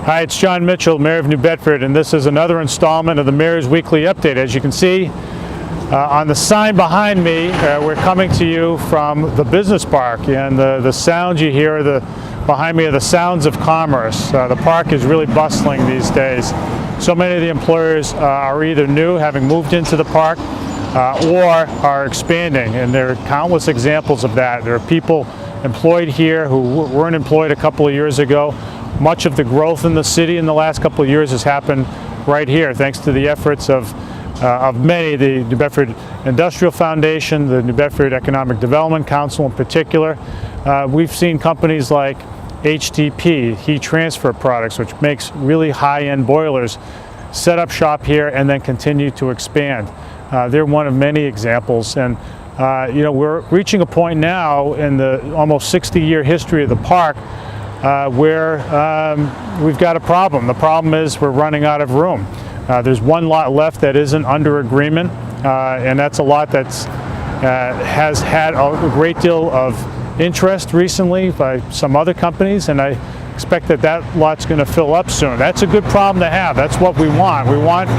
Hi, it's Jon Mitchell, Mayor of New Bedford, and this is another installment of the Mayor's Weekly Update. As you can see on the sign behind me, we're coming to you from the business park, and the sounds you hear behind me are the sounds of commerce. The park is really bustling these days. So many of the employers are either new, having moved into the park, or are expanding, and there are countless examples of that. There are people employed here who weren't employed a couple of years ago. Much of the growth in the city in the last couple of years has happened right here, thanks to the efforts of many, the New Bedford Industrial Foundation, the New Bedford Economic Development Council in particular. We've seen companies like HTP, Heat Transfer Products, which makes really high-end boilers, set up shop here and then continue to expand. They're one of many examples, and we're reaching a point now in the almost 60-year history of the park where we've got a problem. The problem is we're running out of room. There's one lot left that isn't under agreement, and that's a lot that's has had a great deal of interest recently by some other companies, and I expect that lot's going to fill up soon. That's a good problem to have. That's what we want. We want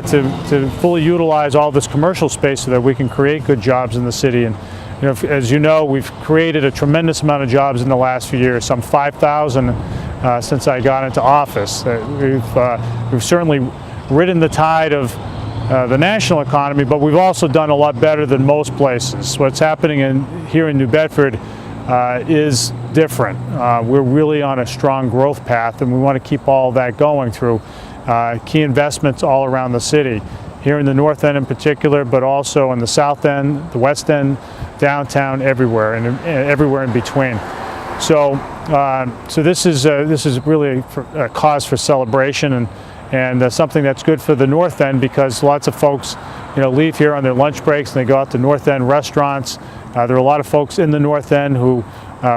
to fully utilize all this commercial space so that we can create good jobs in the city. And as you know, we've created a tremendous amount of jobs in the last few years, some 5,000 since I got into office. We've certainly ridden the tide of the national economy, but we've also done a lot better than most places. What's happening here in New Bedford is different. We're really on a strong growth path, and we want to keep all that going through key investments all around the city. Here in the North End in particular, but also in the South End, the West End, downtown, everywhere, and everywhere in between. So this is really a cause for celebration, and something that's good for the North End, because lots of folks leave here on their lunch breaks and they go out to North End restaurants. There are a lot of folks in the North End who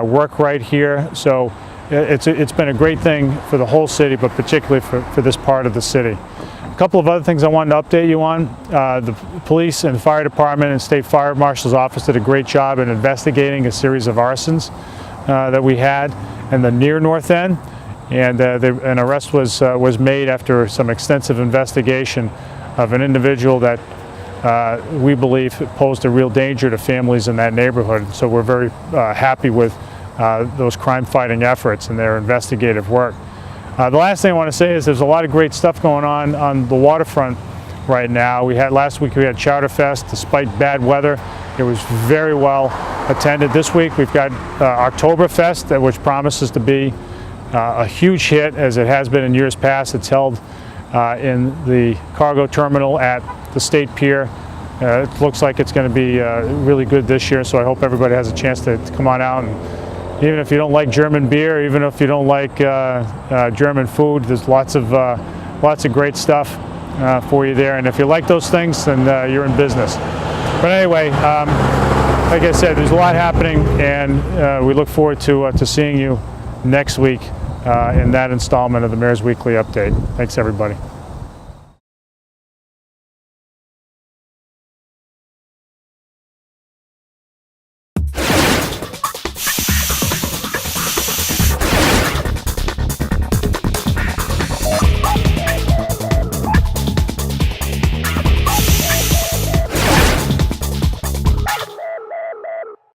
work right here, so it's been a great thing for the whole city, but particularly for this part of the city. A couple of other things I wanted to update you on. The police and fire department and state fire marshal's office did a great job in investigating a series of arsons that we had in the near North End, and an arrest was made after some extensive investigation of an individual that we believe posed a real danger to families in that neighborhood. So we're very happy with those crime-fighting efforts and their investigative work. The last thing I want to say is there's a lot of great stuff going on the waterfront right now. Last week we had Chowderfest. Despite bad weather, it was very well attended. This week we've got Oktoberfest, which promises to be a huge hit, as it has been in years past. It's held in the cargo terminal at the State Pier. It looks like it's going to be really good this year, so I hope everybody has a chance to come on out. And even if you don't like German beer, even if you don't like German food, there's lots of great stuff for you there. And if you like those things, then you're in business. But anyway, like I said, there's a lot happening, and we look forward to seeing you next week in that installment of the Mayor's Weekly Update. Thanks, everybody.